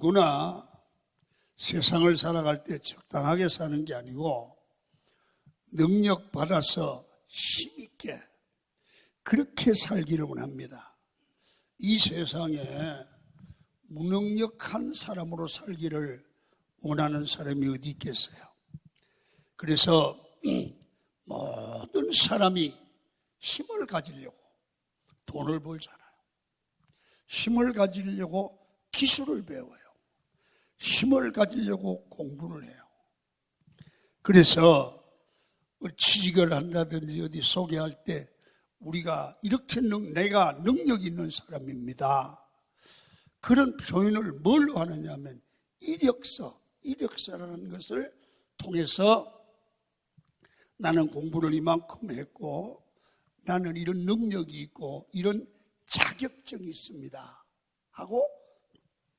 누구나 세상을 살아갈 때 적당하게 사는 게 아니고 능력 받아서 힘있게 그렇게 살기를 원합니다. 이 세상에 무능력한 사람으로 살기를 원하는 사람이 어디 있겠어요? 그래서 모든 사람이 힘을 가지려고 돈을 벌잖아요. 힘을 가지려고 기술을 배워요. 힘을 가지려고 공부를 해요. 그래서 취직을 한다든지 어디 소개할 때 우리가 이렇게 내가 능력 있는 사람입니다. 그런 표현을 뭘로 하느냐 하면 이력서라는 것을 통해서 나는 공부를 이만큼 했고 나는 이런 능력이 있고 이런 자격증이 있습니다 하고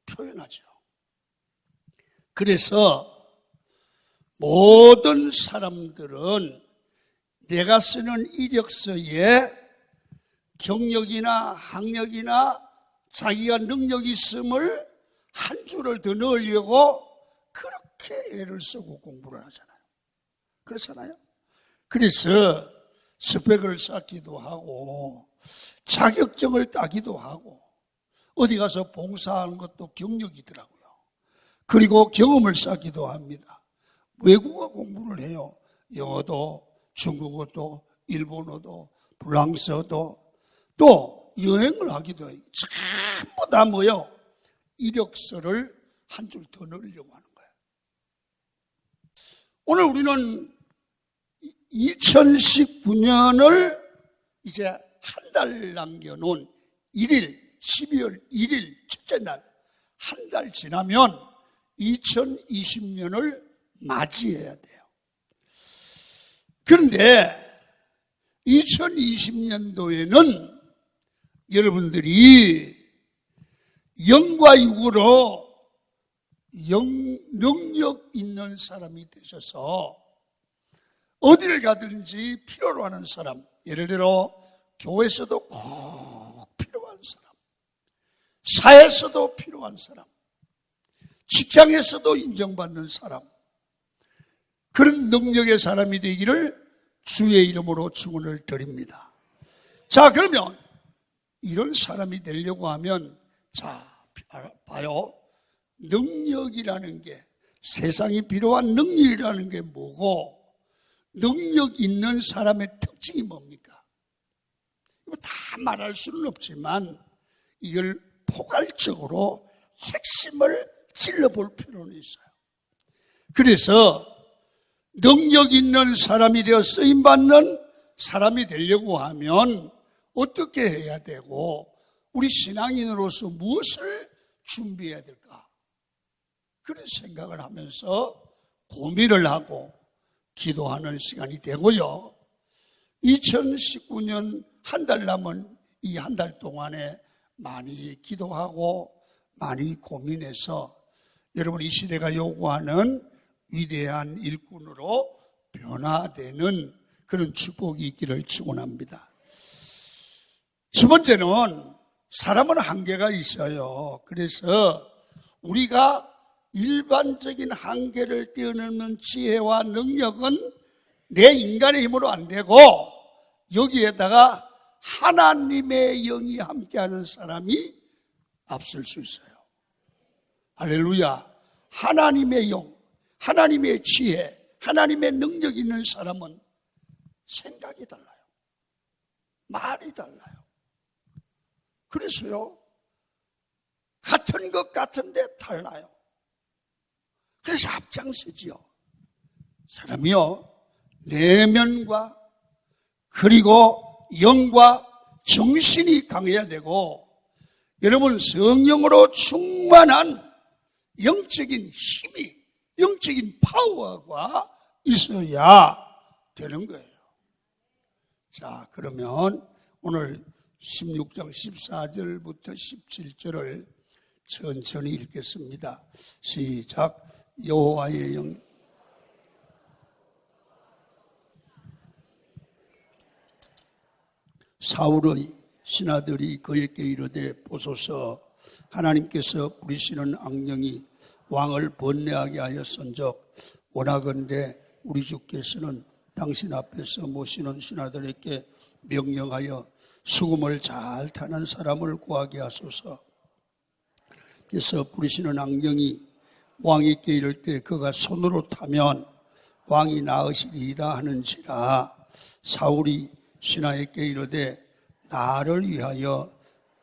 표현하죠. 그래서 모든 사람들은 내가 쓰는 이력서에 경력이나 학력이나 자기가 능력이 있음을 한 줄을 더 넣으려고 그렇게 애를 쓰고 공부를 하잖아요. 그렇잖아요. 그래서 스펙을 쌓기도 하고 자격증을 따기도 하고 어디 가서 봉사하는 것도 경력이더라고요. 그리고 경험을 쌓기도 합니다. 외국어 공부를 해요. 영어도 중국어도 일본어도 프랑스어도 또 여행을 하기도 해요. 전부 다 뭐요? 이력서를 한 줄 더 넣으려고 하는 거예요. 오늘 우리는 2019년을 이제 한 달 남겨놓은 12월 1일 첫째 날, 한 달 지나면 2020년을 맞이해야 돼요. 그런데 2020년도에는 여러분들이 영과 육으로 능력 있는 사람이 되셔서 어디를 가든지 필요로 하는 사람, 예를 들어 교회에서도 꼭 필요한 사람, 사회에서도 필요한 사람, 직장에서도 인정받는 사람, 그런 능력의 사람이 되기를 주의 이름으로 축원을 드립니다. 자, 그러면 이런 사람이 되려고 하면 자, 봐요. 능력이라는 게, 세상이 필요한 능력이라는 게 뭐고 능력 있는 사람의 특징이 뭡니까? 이거 다 말할 수는 없지만 이걸 포괄적으로 핵심을 찔러볼 필요는 있어요. 그래서 능력 있는 사람이 되어 쓰임받는 사람이 되려고 하면 어떻게 해야 되고 우리 신앙인으로서 무엇을 준비해야 될까? 그런 생각을 하면서 고민을 하고 기도하는 시간이 되고요. 2019년 한 달 남은 이 한 달 동안에 많이 기도하고 많이 고민해서 여러분 이 시대가 요구하는 위대한 일꾼으로 변화되는 그런 축복이 있기를 축원합니다. 첫 번째는 사람은 한계가 있어요. 그래서 우리가 일반적인 한계를 뛰어넘는 지혜와 능력은 내 인간의 힘으로 안 되고 여기에다가 하나님의 영이 함께하는 사람이 앞설 수 있어요. 할렐루야. 하나님의 영, 하나님의 지혜, 하나님의 능력이 있는 사람은 생각이 달라요. 말이 달라요. 그래서요, 같은 것 같은데 달라요. 그래서 앞장서지요. 사람이요, 내면과 그리고 영과 정신이 강해야 되고 여러분 성령으로 충만한 영적인 힘이, 영적인 파워가 있어야 되는 거예요. 자, 그러면 오늘 16장 14절부터 17절을 천천히 읽겠습니다. 시작. 여호와의 영 사울의 신하들이 그에게 이르되 보소서 하나님께서 부리시는 악령이 왕을 번뇌하게 하였은즉 원하건대 우리 주께서는 당신 앞에서 모시는 신하들에게 명령하여 수금을 잘 타는 사람을 구하게 하소서. 그래서 부리시는 악령이 왕에게 이를 때 그가 손으로 타면 왕이 나으시리이다 하는지라. 사울이 신하에게 이르되 나를 위하여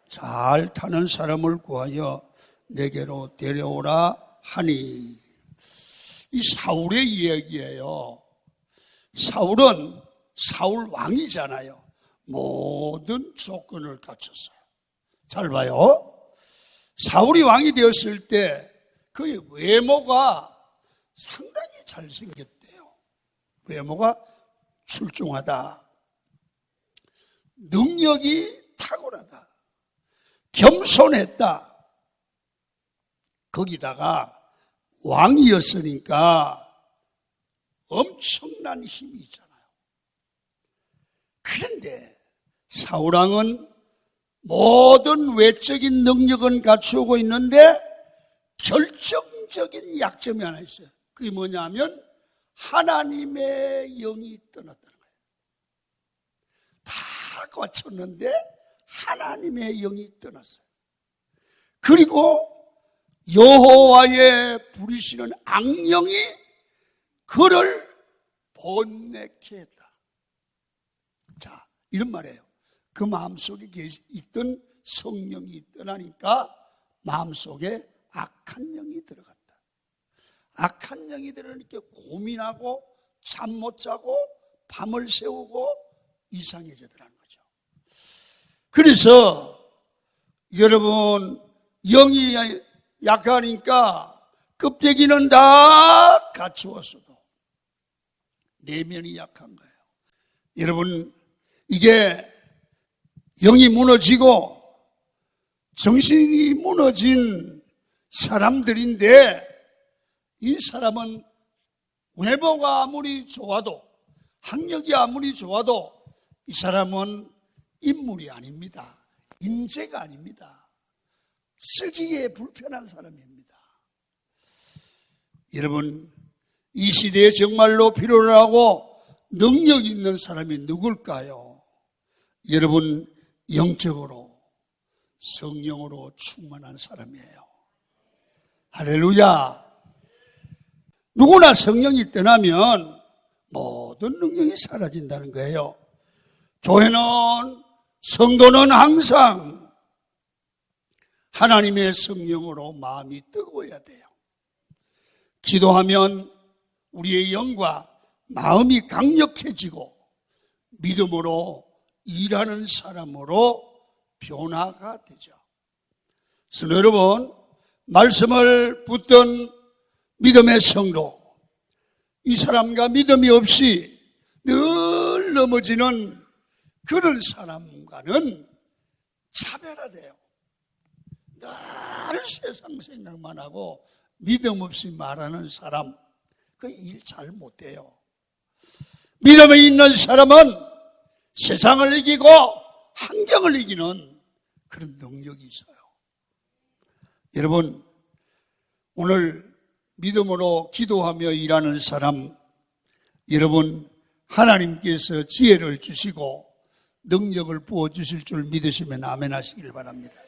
잘 타는 사람을 구하여 내게로 데려오라 하니. 이 사울의 이야기예요. 사울은 사울 왕이잖아요. 모든 조건을 갖췄어요. 잘 봐요. 사울이 왕이 되었을 때 그의 외모가 상당히 잘생겼대요. 외모가 출중하다. 능력이 탁월하다. 겸손했다. 거기다가 왕이었으니까 엄청난 힘이 있잖아요. 그런데 사울왕은 모든 외적인 능력은 갖추고 있는데 결정적인 약점이 하나 있어요. 그게 뭐냐면 하나님의 영이 떠났다는 거예요. 다 갖췄는데 하나님의 영이 떠났어요. 그리고 여호와의 부리시는 악령이 그를 번뇌케 했다. 자, 이런 말이에요. 그 마음속에 있던 성령이 떠나니까 마음속에 악한 영이 들어갔다. 악한 영이 들어오니까 고민하고 잠 못 자고 밤을 새우고 이상해지더라는 거죠. 그래서 여러분, 영이 약하니까 껍데기는 다 갖추었어도 내면이 약한 거예요. 여러분, 이게 영이 무너지고 정신이 무너진 사람들인데 이 사람은 외모가 아무리 좋아도 학력이 아무리 좋아도 이 사람은 인물이 아닙니다. 인재가 아닙니다. 쓰기에 불편한 사람입니다. 여러분, 이 시대에 정말로 필요로 하고 능력 있는 사람이 누굴까요? 여러분, 영적으로 성령으로 충만한 사람이에요. 할렐루야. 누구나 성령이 떠나면 모든 능력이 사라진다는 거예요. 교회는, 성도는 항상 하나님의 성령으로 마음이 뜨거워야 돼요. 기도하면 우리의 영과 마음이 강력해지고 믿음으로 일하는 사람으로 변화가 되죠. 그래서 여러분, 말씀을 붙든 믿음의 성도, 이 사람과 믿음이 없이 늘 넘어지는 그런 사람과는 차별화돼요. 늘 세상 생각만 하고 믿음 없이 말하는 사람, 그 일 잘 못해요. 믿음이 있는 사람은 세상을 이기고 환경을 이기는 그런 능력이 있어요. 여러분, 오늘 믿음으로 기도하며 일하는 사람, 여러분, 하나님께서 지혜를 주시고 능력을 부어주실 줄 믿으시면 아멘 하시길 바랍니다.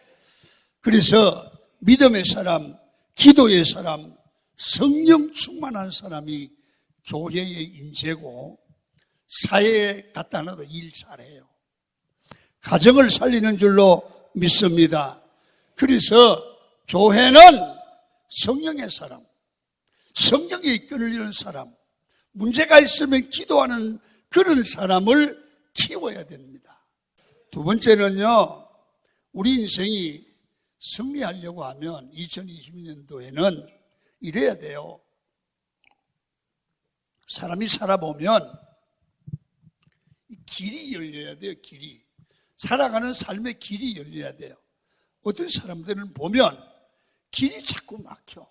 그래서 믿음의 사람, 기도의 사람, 성령 충만한 사람이 교회의 인재고 사회에 갖다 놔도 일 잘해요. 가정을 살리는 줄로 믿습니다. 그래서 교회는 성령의 사람, 성령에 이끌리는 사람, 문제가 있으면 기도하는 그런 사람을 키워야 됩니다. 두 번째는요, 우리 인생이 승리하려고 하면 2020년도에는 이래야 돼요. 사람이 살아보면 길이 열려야 돼요. 길이. 살아가는 삶의 길이 열려야 돼요. 어떤 사람들은 보면 길이 자꾸 막혀.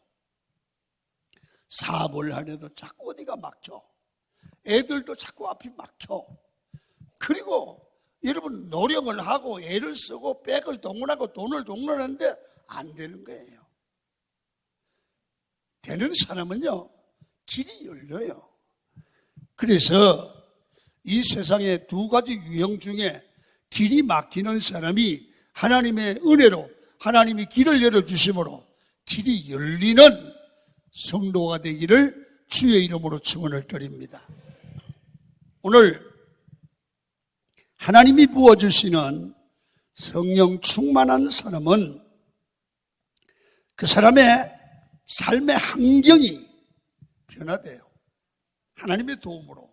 사업을 하려도 자꾸 어디가 막혀. 애들도 자꾸 앞이 막혀. 그리고 여러분 노력을 하고 애를 쓰고 백을 동원하고 돈을 동원하는데 안 되는 거예요. 되는 사람은요, 길이 열려요. 그래서 이 세상에 두 가지 유형 중에 길이 막히는 사람이 하나님의 은혜로 하나님이 길을 열어주심으로 길이 열리는 성도가 되기를 주의 이름으로 축원을 드립니다. 오늘 하나님이 부어주시는 성령 충만한 사람은 그 사람의 삶의 환경이 변화돼요. 하나님의 도움으로.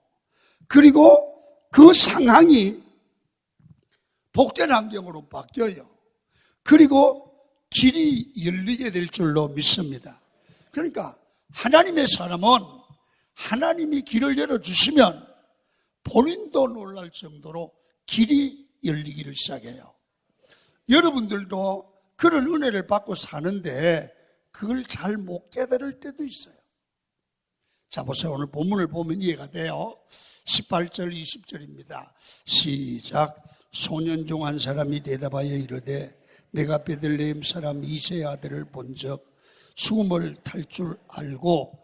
그리고 그 상황이 복된 환경으로 바뀌어요. 그리고 길이 열리게 될 줄로 믿습니다. 그러니까 하나님의 사람은 하나님이 길을 열어주시면 본인도 놀랄 정도로 길이 열리기를 시작해요. 여러분들도 그런 은혜를 받고 사는데 그걸 잘 못 깨달을 때도 있어요. 자, 보세요. 오늘 본문을 보면 이해가 돼요. 18절 20절입니다. 시작. 소년 중 한 사람이 대답하여 이르되 내가 베들레헴 사람 이새의 아들을 본즉 수금을 탈 줄 알고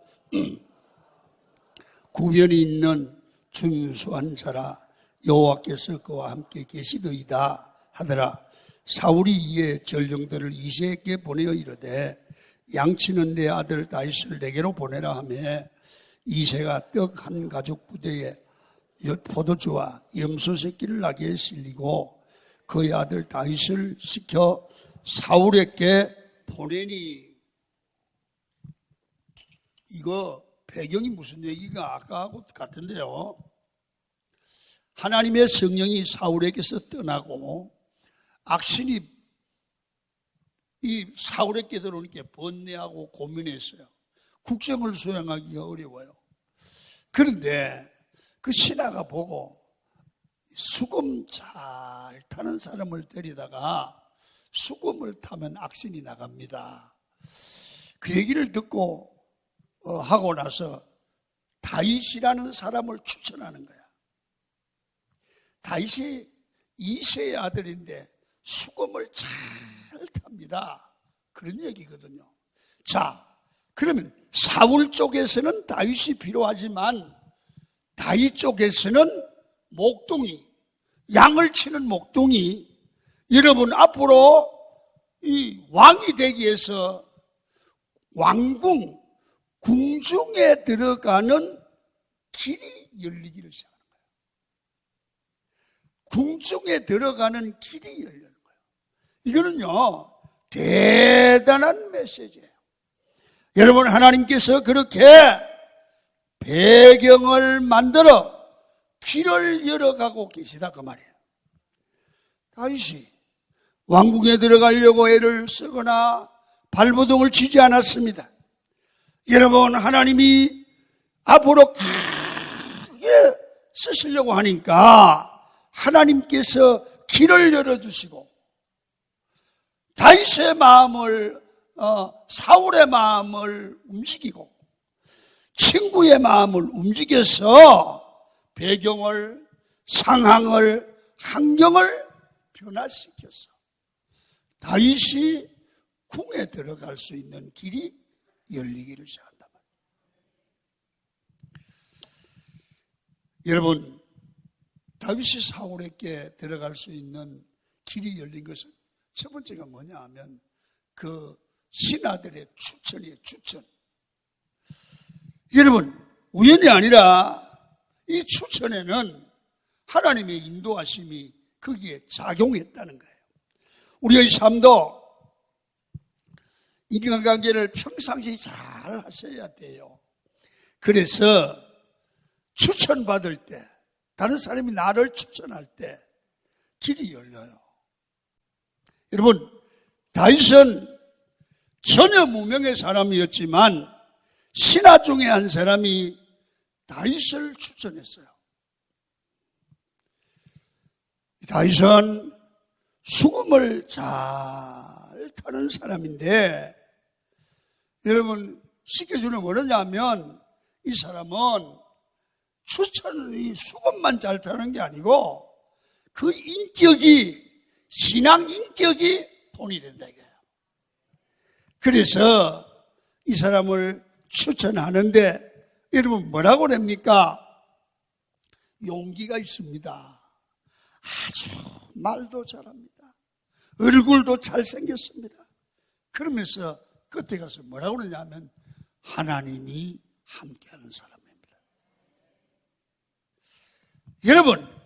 구변이 있는 준수한 자라 여호와께서 그와 함께 계시더이다 하더라. 사울이 이에 전령들을 이새에게 보내어 이르되 양치는 내 아들 다윗을 내게로 보내라 하며 이새가 떡 한 가죽 부대에 포도주와 염소 새끼를 나게 실리고 그의 아들 다윗을 시켜 사울에게 보내니. 이거 배경이 무슨 얘기가 아까하고 같은데요. 하나님의 성령이 사울에게서 떠나고 악신이 이 사울에게 들어오니까 번뇌하고 고민했어요. 국정을 수행하기가 어려워요. 그런데 그 신하가 보고 수금 잘 타는 사람을 데리다가 수금을 타면 악신이 나갑니다. 그 얘기를 듣고 하고 나서 다윗이라는 사람을 추천하는 거야. 다윗이 이새의 아들인데 수금을 잘 탑니다. 그런 얘기거든요. 자, 그러면 사울 쪽에서는 다윗이 필요하지만 다윗 쪽에서는 목동이, 양을 치는 목동이 여러분 앞으로 이 왕이 되기 위해서 왕궁, 궁중에 들어가는 길이 열리기를 시작하는 거예요. 궁중에 들어가는 길이 열리는 거예요. 이거는요, 대단한 메시지예요. 여러분, 하나님께서 그렇게 배경을 만들어 길을 열어가고 계시다 그 말이에요. 다윗이 왕궁에 들어가려고 애를 쓰거나 발버둥을 치지 않았습니다. 여러분, 하나님이 앞으로 크게 쓰시려고 하니까 하나님께서 길을 열어주시고 다윗의 마음을 사울의 마음을 움직이고 친구의 마음을 움직여서 배경을, 상황을, 환경을 변화시켜서 다윗이 궁에 들어갈 수 있는 길이 열리기를 시작한단 말이에요. 여러분, 다윗이 사울에게 들어갈 수 있는 길이 열린 것은 첫 번째가 뭐냐 하면 그 신하들의 추천이에요. 추천. 여러분, 우연이 아니라 이 추천에는 하나님의 인도하심이 거기에 작용했다는 거예요. 우리의 삶도 인간관계를 평상시 잘 하셔야 돼요. 그래서 추천받을 때, 다른 사람이 나를 추천할 때 길이 열려요. 여러분, 다윗은 전혀 무명의 사람이었지만 신하 중에 한 사람이 다윗을 추천했어요. 다윗은 수금을 잘 타는 사람인데 여러분, 쉽게 주는 뭐냐면 이 사람은 추천이 수금만 잘 타는 게 아니고 그 인격이, 신앙 인격이 본이 된다 이거예요. 그래서 이 사람을 추천하는데 여러분 뭐라고 그럽니까? 용기가 있습니다. 아주 말도 잘합니다. 얼굴도 잘생겼습니다. 그러면서 끝에 가서 뭐라고 그러냐면 하나님이 함께하는 사람입니다. 여러분,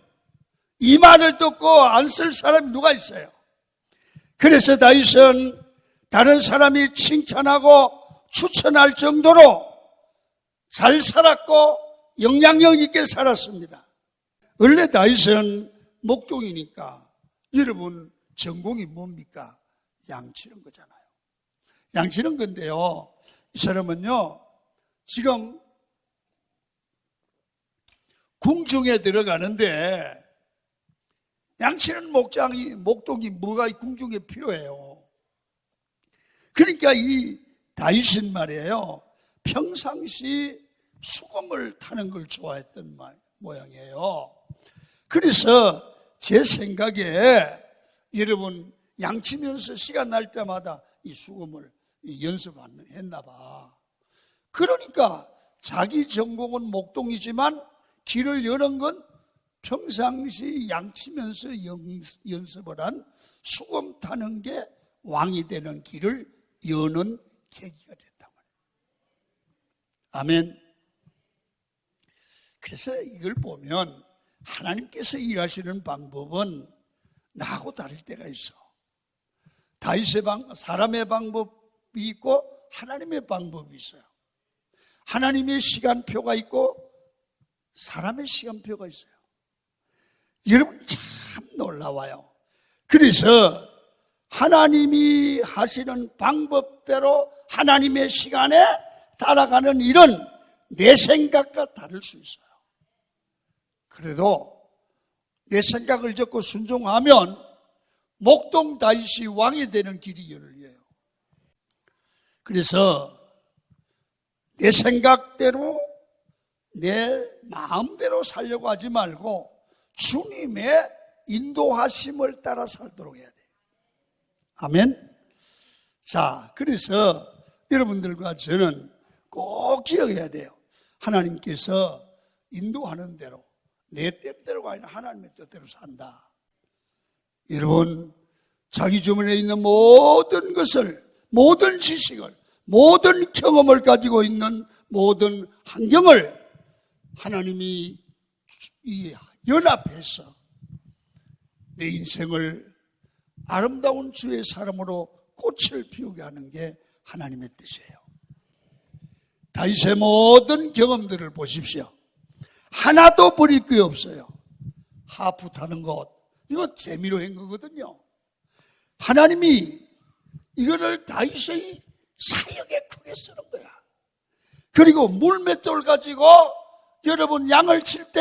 이 말을 듣고 안 쓸 사람이 누가 있어요? 그래서 다윗은 다른 사람이 칭찬하고 추천할 정도로 잘 살았고 영향력 있게 살았습니다. 원래 다윗은 목동이니까 여러분 전공이 뭡니까? 양치는 거잖아요. 양치는 건데요. 이 사람은요, 지금 궁중에 들어가는데 양치는 목동이 뭐가 궁중에 필요해요. 그러니까 이 다윗은 말이에요, 평상시 수금을 타는 걸 좋아했던 모양이에요. 그래서 제 생각에 여러분 양치면서 시간 날 때마다 이 수금을 연습했나 봐. 그러니까 자기 전공은 목동이지만 길을 여는 건 평상시 양치면서 연습을 한 수금 타는 게 왕이 되는 길을 여는 계기가 됐단 말이에요. 아멘. 그래서 이걸 보면 하나님께서 일하시는 방법은 나하고 다를 때가 있어. 다윗의 사람의 방법이 있고 하나님의 방법이 있어요. 하나님의 시간표가 있고 사람의 시간표가 있어요. 여러분 참 놀라워요. 그래서 하나님이 하시는 방법대로 하나님의 시간에 따라가는 일은 내 생각과 다를 수 있어요. 그래도 내 생각을 듣고 순종하면 목동 다윗이 왕이 되는 길이 열려요. 그래서 내 생각대로 내 마음대로 살려고 하지 말고 주님의 인도하심을 따라 살도록 해야 돼요. 아멘. 자, 그래서 여러분들과 저는 꼭 기억해야 돼요. 하나님께서 인도하는 대로 내 뜻대로가 아니라 하나님의 뜻대로 산다. 여러분, 자기 주변에 있는 모든 것을, 모든 지식을, 모든 경험을 가지고 있는 모든 환경을 하나님이 연합해서 내 인생을 아름다운 주의 사람으로 꽃을 피우게 하는 게 하나님의 뜻이에요. 다윗의 모든 경험들을 보십시오. 하나도 버릴 게 없어요. 하프 타는 것, 이거 재미로 한 거거든요. 하나님이 이거를 다윗의 사역에 크게 쓰는 거야. 그리고 물맷돌 가지고 여러분 양을 칠 때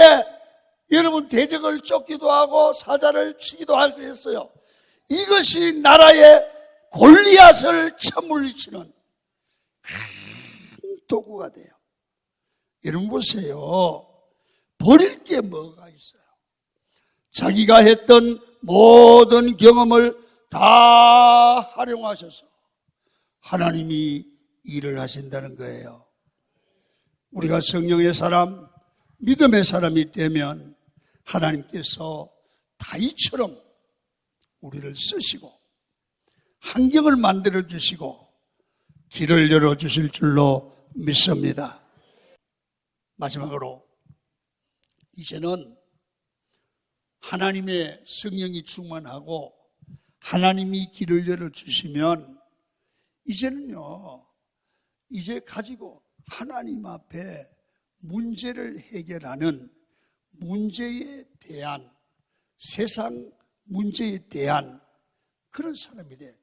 여러분 대적을 쫓기도 하고 사자를 치기도 하고 했어요. 이것이 나라의 골리앗을 쳐물리치는 큰 도구가 돼요. 여러분 보세요. 버릴 게 뭐가 있어요? 자기가 했던 모든 경험을 다 활용하셔서 하나님이 일을 하신다는 거예요. 우리가 성령의 사람, 믿음의 사람이 되면 하나님께서 다윗처럼 우리를 쓰시고 환경을 만들어 주시고 길을 열어 주실 줄로 믿습니다. 마지막으로 이제는 하나님의 성령이 충만하고 하나님이 길을 열어 주시면 이제는요, 이제 가지고 하나님 앞에 문제를 해결하는 문제에 대한, 세상 문제에 대한 그런 사람이 돼.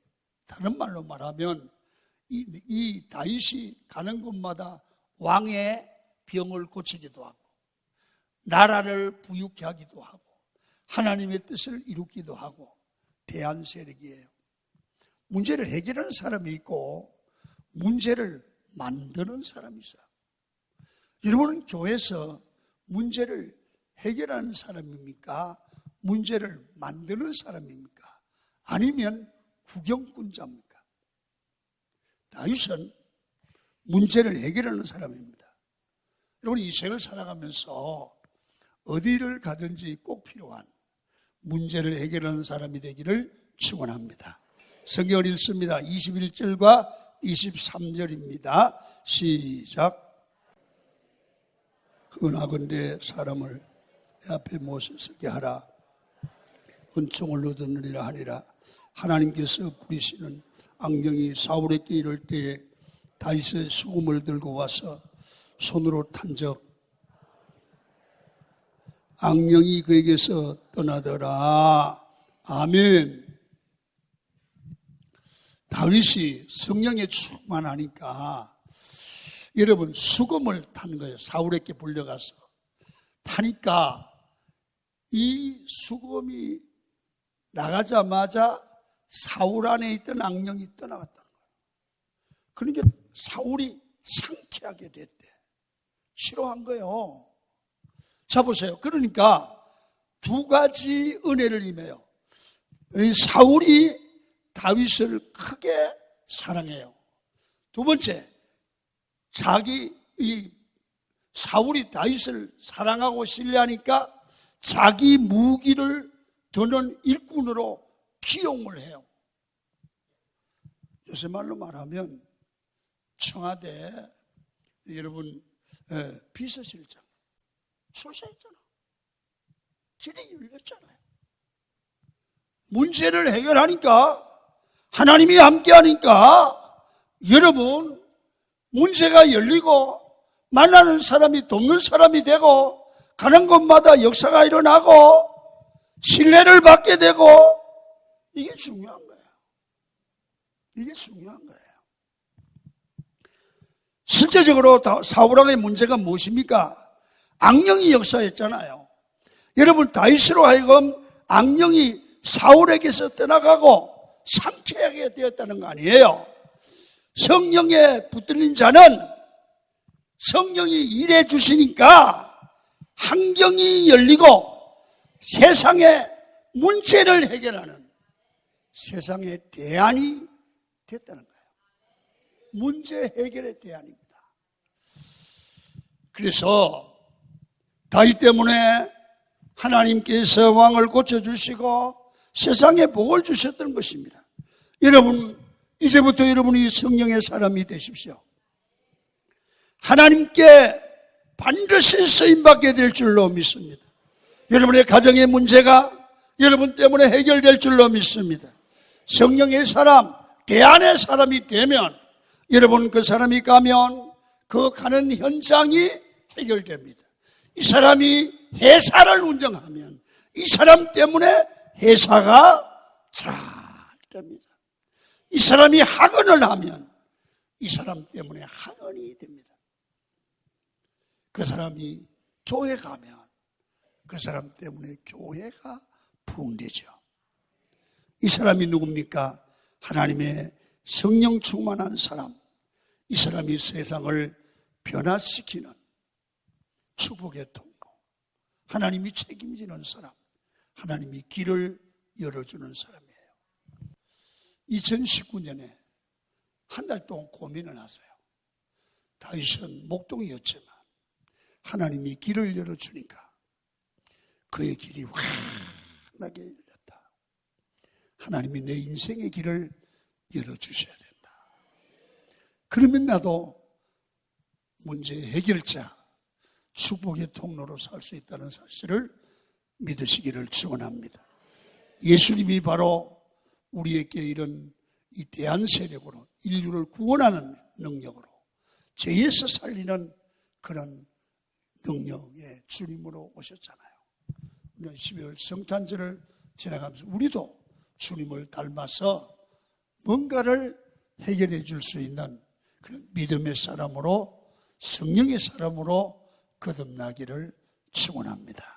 다른 말로 말하면 이 다윗이 가는 곳마다 왕의 병을 고치기도 하고 나라를 부유케 하기도 하고 하나님의 뜻을 이루기도 하고 대한 세력이에요. 문제를 해결하는 사람이 있고 문제를 만드는 사람이 있어요. 여러분은 교회에서 문제를 해결하는 사람입니까? 문제를 만드는 사람입니까? 아니면 구경꾼자입니까? 다윗은 문제를 해결하는 사람입니다. 여러분, 이 생을 살아가면서 어디를 가든지 꼭 필요한 문제를 해결하는 사람이 되기를 축원합니다. 성경을 읽습니다. 21절과 23절입니다. 시작. 흔하건대 사람을 내 앞에 모셔서게 하라. 은총을 얻으리라 하니라. 하나님께서 부리시는 악령이 사울에게 이를 때에 다윗의 수금을 들고 와서 손으로 탄적 악령이 그에게서 떠나더라. 아멘. 다윗이 성령에 충만하니까 여러분 수금을 탄 거예요. 사울에게 불려가서 타니까 이 수금이 나가자마자 사울 안에 있던 악령이 떠나갔다는 거예요. 그러니까 사울이 상쾌하게 됐대. 싫어한 거예요. 자 보세요. 그러니까 두 가지 은혜를 임해요. 사울이 다윗을 크게 사랑해요. 두 번째, 사울이 다윗을 사랑하고 신뢰하니까 자기 무기를 드는 일꾼으로 기용을 해요. 요새 말로 말하면 청와대 여러분 비서실장 출세했잖아. 길이 열렸잖아요. 문제를 해결하니까 하나님이 함께하니까 여러분 문제가 열리고 만나는 사람이 돕는 사람이 되고 가는 곳마다 역사가 일어나고 신뢰를 받게 되고 이게 중요한 거예요. 이게 중요한 거예요. 실제적으로 사울왕의 문제가 무엇입니까? 악령이 역사했잖아요. 여러분 다윗으로 하여금 악령이 사울에게서 떠나가고 상쾌하게 되었다는 거 아니에요. 성령에 붙들린 자는 성령이 일해 주시니까 환경이 열리고 세상의 문제를 해결하는 세상의 대안이 됐다는 거예요. 문제 해결의 대안입니다. 그래서 다윗 때문에 하나님께서 왕을 고쳐주시고 세상에 복을 주셨던 것입니다. 여러분, 이제부터 여러분이 성령의 사람이 되십시오. 하나님께 반드시 쓰임받게 될 줄로 믿습니다. 여러분의 가정의 문제가 여러분 때문에 해결될 줄로 믿습니다. 성령의 사람, 대안의 사람이 되면 여러분 그 사람이 가면 그 가는 현장이 해결됩니다. 이 사람이 회사를 운영하면 이 사람 때문에 회사가 잘 됩니다. 이 사람이 학원을 하면 이 사람 때문에 학원이 됩니다. 그 사람이 교회 가면 그 사람 때문에 교회가 부흥되죠. 이 사람이 누굽니까? 하나님의 성령 충만한 사람. 이 사람이 세상을 변화시키는 축복의 통로. 하나님이 책임지는 사람. 하나님이 길을 열어주는 사람이에요. 2019년에 한 달 동안 고민을 하세요. 다윗은 목동이었지만 하나님이 길을 열어주니까 그의 길이 환하게 열렸다. 하나님이 내 인생의 길을 열어주셔야 된다. 그러면 나도 문제 해결자, 축복의 통로로 살 수 있다는 사실을 믿으시기를 축원합니다. 예수님이 바로 우리에게 이런 이 대안 세력으로 인류를 구원하는 능력으로 죄에서 살리는 그런 능력의 주님으로 오셨잖아요. 우리는 12월 성탄절을 지나가면서 우리도 주님을 닮아서 뭔가를 해결해 줄 수 있는 그런 믿음의 사람으로 성령의 사람으로 거듭나기를 축원합니다.